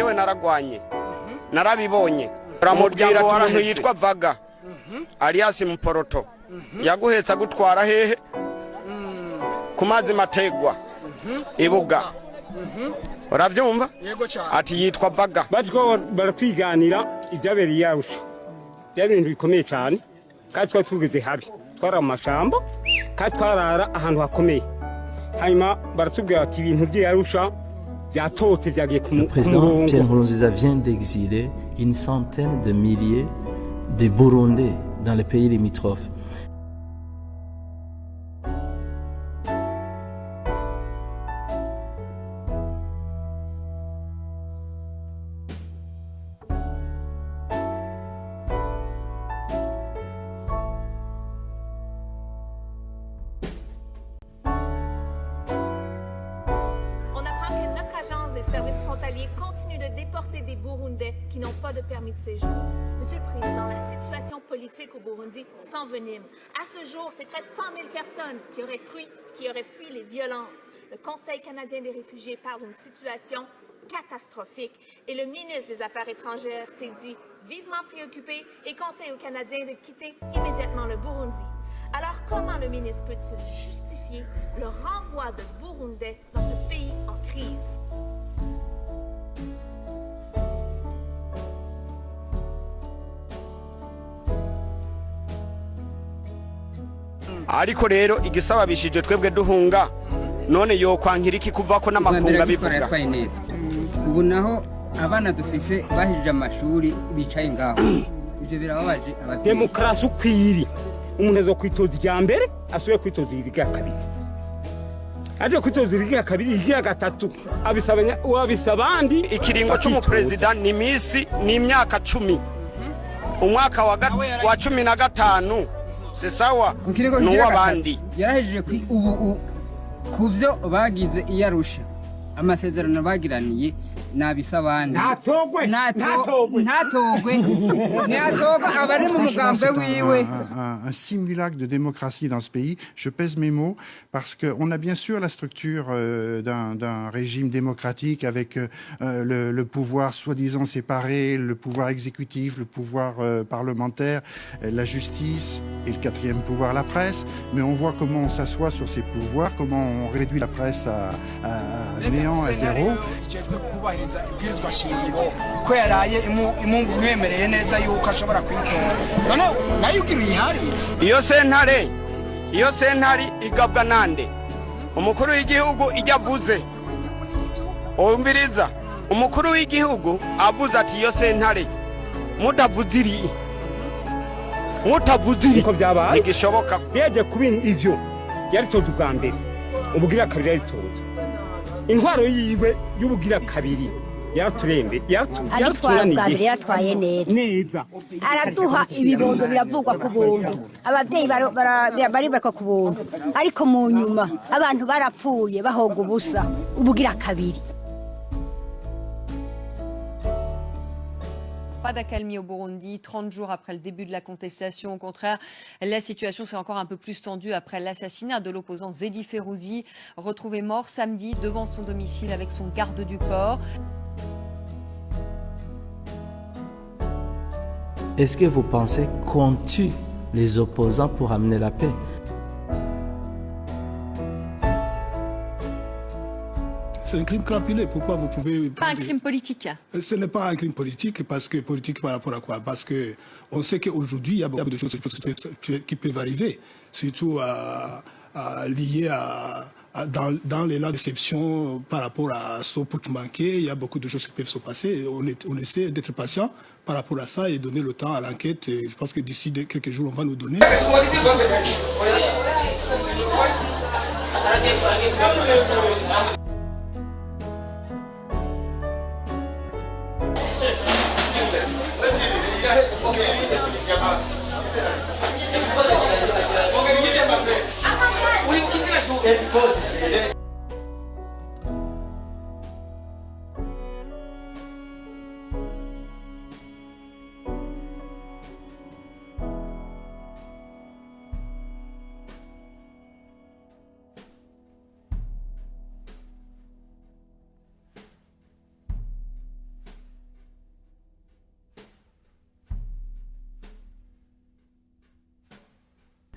jewe naragwanye narabibonye uramubwira ati umuntu yitwa Vaga alias Muporoto yaguhetsa gutwara hehe ku mazi mategwa ibuga uravyumva ati yitwa Vaga baziko baratwiganira ibyabereye yarusha byabintu bikomeye cyane kandi twatugeze habi twara amashambo kandi twarara ahantu hakomeye hanyuma baratubwira ati ibintu bye yarusha byatotse byagiye ku murongo. Le président Pierre Nkurunziza vient d'exiler une centaine de milliers de Burundais dans les pays limitrophes. Continue de déporter des Burundais qui n'ont pas de permis de séjour. Monsieur le Président, la situation politique au Burundi s'envenime. À ce jour, c'est près de 100 000 personnes qui auraient fui les violences. Le Conseil canadien des réfugiés parle d'une situation catastrophique et le ministre des Affaires étrangères s'est dit vivement préoccupé et conseille aux Canadiens de quitter immédiatement le Burundi. Alors comment le ministre peut-il justifier le renvoi de Burundais dans ce pays en crise? ariko rero igisababishije twebwe duhunga none yo kwankira iki kuva ko n'amakunga bivuga ubu naho abana dufise bahije amashuri bicaye ngaho ivyo birababaje abavyeyi. Demokarasi ukwiri umuntu azo kwitoza irya mbere asuye kwitoza irya kabiri aje kwitoza irya kabiri irya gatatu abisabandi ikiringo c'umuperezida ni misi ni imyaka 10 umwaka wa 15 sesawa n'uwabandi yarahejeje ubu kuvyo bagize iyarusha amasezerano bagiraniye nabisabandi natogwe abari mu mugambwe wiwe. Un simulacre de démocratie dans ce pays. Je pèse mes mots parce qu'on a bien sûr la structure d'un régime démocratique avec le pouvoir soi-disant séparé, le pouvoir exécutif, le pouvoir parlementaire, la justice et le quatrième pouvoir, la presse. Mais on voit comment on s'assoit sur ces pouvoirs, comment on réduit la presse à néant, à zéro. ibwirizwa shingiro ko yaraye imumwemereye neza yuko ashobora kwitora none nayo ugira yiharitse iyo sentare igabwa nande umukuru w'igihugu ijyavuze umbiriza umukuru w'igihugu avuze ati iyo sentare mutavuziri ko byabaye igishoboka yaje kubin ivyo yaritoje ubwa mbere ubugira kabiri yaritoje intwaro yiwe y'ubugira kabiri yaraturembe yaratwaye neza araduha ibibondo biravugwa ku buntu abavyeyi bari bariko ku buntu ariko mu nyuma abantu barapfuye bahoga ubusa ubugira kabiri. Pas d'accalmie au Burundi, 30 jours après le début de la contestation. Au contraire, la situation s'est encore un peu plus tendue après l'assassinat de l'opposant Zedi Ferouzi, retrouvé mort samedi devant son domicile avec son garde du corps. Est-ce que vous pensez qu'on tue les opposants pour amener la paix? C'est un crime crapulé. Pourquoi vous pouvez... Pas un crime politique. Ce n'est pas un crime politique, parce que politique par rapport à quoi? Parce qu'on sait qu'aujourd'hui, il y a beaucoup de choses qui peuvent arriver, surtout liées dans l'élan d'exception par rapport à ce putsch manqué. Il y a beaucoup de choses qui peuvent se passer. On essaie d'être patient par rapport à ça et donner le temps à l'enquête. Je pense que d'ici quelques jours, on va nous donner.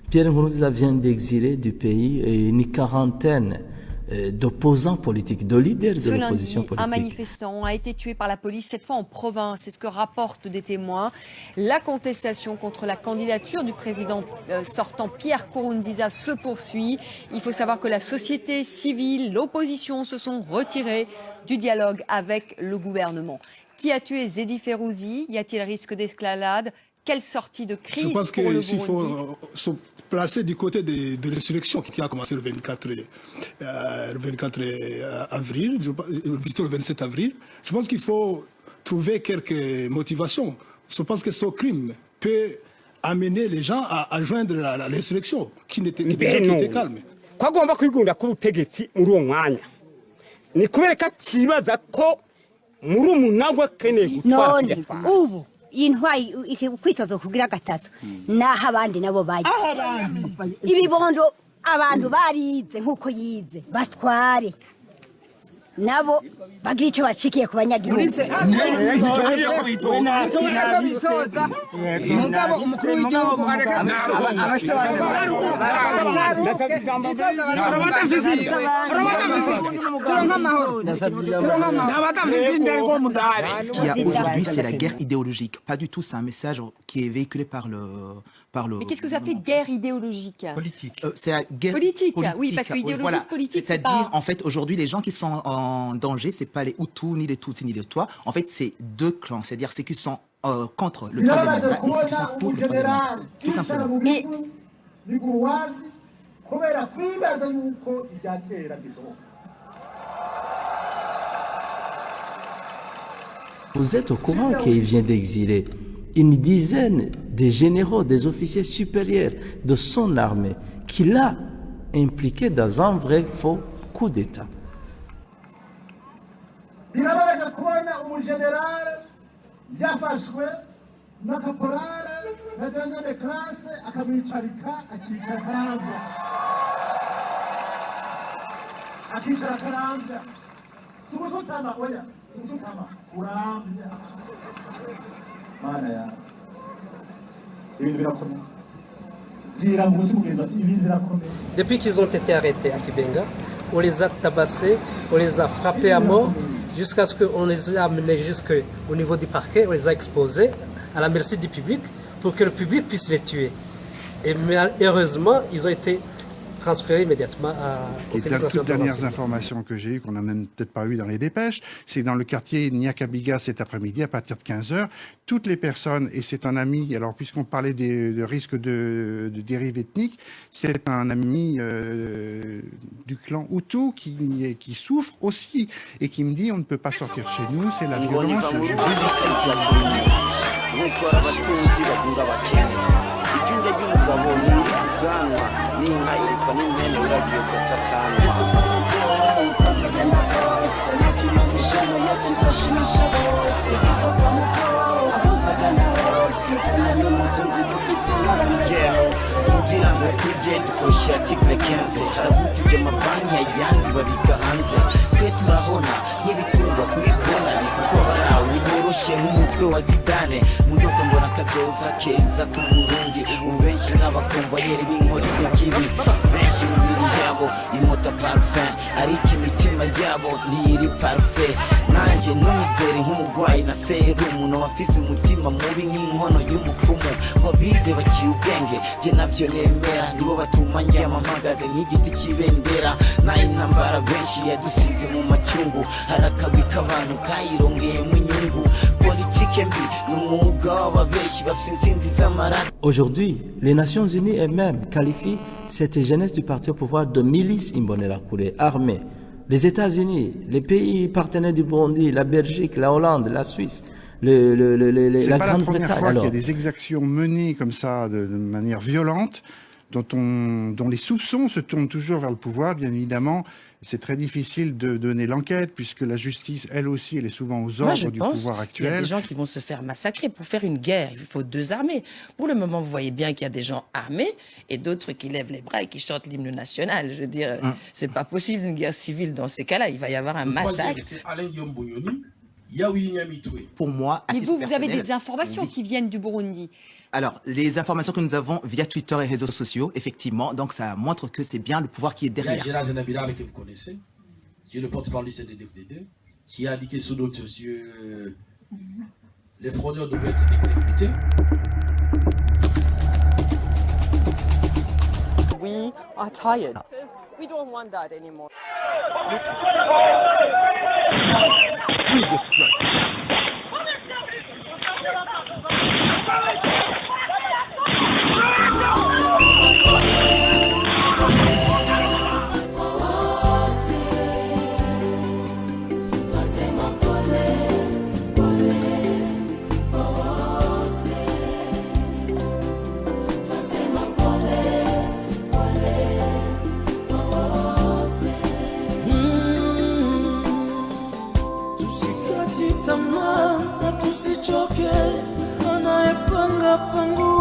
Pierre Nkurunziza vient d'exiler du pays une quarantaine d'opposants politiques, de leaders de l'opposition politique. Un manifestant a été tué par la police, cette fois en province. C'est ce que rapportent des témoins. La contestation contre la candidature du président sortant Pierre Nkurunziza se poursuit. Il faut savoir que la société civile, l'opposition se sont retirés du dialogue avec le gouvernement. Qui a tué Zedi Ferrouzi? Y a-t-il risque d'escalade? Quelle sortie de crise pour le Burundi? Je pense qu'il faut se placer du côté de l'insurrection qui a commencé le 24 avril, plutôt le 27 avril. Je pense qu'il faut trouver quelques motivations. Je pense que ce crime peut amener les gens à joindre l'insurrection qui était calme. Ko agomba kwigunda ku butegetsi muri uwo mwanya ni kubera ko atibaza ko muri umunagwa akeneye none ubu intwayi kwitoza kugira gatatu naho abandi nabo baje ibibondo abantu barize nkuko yize batware nabo bagira icyo bacikiye ku banyagihugu mugabo umukuru w'igihugu Ce qu'il y a aujourd'hui, c'est la guerre idéologique. Pas du tout, c'est un message qui est véhiculé par le... Mais qu'est-ce que vous appelez guerre idéologique? Politique. C'est la guerre politique. Oui, parce que idéologique, voilà. Politique, c'est-à-dire, en fait, aujourd'hui, les gens qui sont en danger, c'est pas les Hutus, ni les Tutsis, ni les Tois. En fait, c'est deux clans. C'est-à-dire ceux qui sont contre le troisième mandat et ceux qui sont pour le troisième mandat. Tout simplement. Mais... Vous êtes au courant qu'il vient d'exiler une dizaine de généraux, des officiers supérieurs de son armée, qu'il a impliqués dans un vrai faux coup d'État. Depuis qu'ils ont été arrêtés à Kibenga, on les a tabassés, on les a frappés à mort, jusqu'à ce qu'on les ait amenés jusqu'au niveau du parquet, on les a exposés à la merci du public pour que le public puisse les tuer. Et heureusement, ils ont été transférés immédiatement au service national de Les toutes dernières renseignement. informations que j'ai eues, qu'on n'a même peut-être pas eues dans les dépêches, c'est dans le quartier Nyakabiga cet après-midi, à partir de 15h, toutes les personnes, et c'est un ami, alors puisqu'on parlait de risques de dérive ethnique, c'est un ami du clan Hutu qui souffre aussi, et qui me dit on ne peut pas sortir chez nous, c'est la violence. Ijunja ry'umugabo ni ubwanwa n'inka irikwa n'impene uragiye ugasakana kugira ngo tujye dukoresha article 15 harabujuje amabanki ayandi babika hanze twe turabona nk'ibitungwa kuri bonani kuko barawe ntiboroshe nk'umutwe wa Zidane mu ndoto mbona akazoza keza ku Burundi ubu benshi n'abakomvayeri b'inkori z'ikibi benshi imibiri yabo imota parfum ariko imitima yabo ntiri parfait nanjye ntumizere nk'umurwayi na serumu n'abafise umutima mubi nk'inkono y'umupfumu wabize baciye ubwenge je navyo nemera nibo batuma njyama mpagaze nk'igiti cy'ibendera nayo intambara benshi yadusize mu macyungu harakabi k'abantu kayirongeyemo inyungu politike mbi n'umwuga w'ababeshi bafise insinzi z'amaraso. Aujourd'hui, les Nations Unies elles-mêmes qualifient cette jeunesse du parti au pouvoir de milice Imbonerakure, armée. Les États-Unis, les pays partenaires du Burundi, la Belgique, la Hollande, la Suisse, la Grande-Bretagne. C'est qu'il y a des exactions menées comme ça de manière violente, dont les soupçons se tournent toujours vers le pouvoir, bien évidemment. C'est très difficile de donner l'enquête, puisque la justice, elle aussi, elle est souvent aux ordres du pouvoir actuel. Il y a des gens qui vont se faire massacrer. Pour faire une guerre, il faut deux armées. Pour le moment, vous voyez bien qu'il y a des gens armés et d'autres qui lèvent les bras et qui chantent l'hymne national. Je veux dire, c'est pas possible une guerre civile dans ces cas-là. Il va y avoir un massacre. C'est Alain Yombonyoni Pour moi, à Mais titre vous avez personnel, des informations oui. qui viennent du Burundi. Alors, les informations que nous avons via Twitter et réseaux sociaux, effectivement, donc ça montre que c'est bien le pouvoir qui est Il y a derrière. Gérard Zenabira que vous connaissez, qui est le porte-parole du CNDD-FDD, qui a dit que sous d'autres yeux, les fraudeurs devaient être exécutés. We are tired. We don't want that anymore. Tusikati tamaa na tusichoke, anayepanga pangu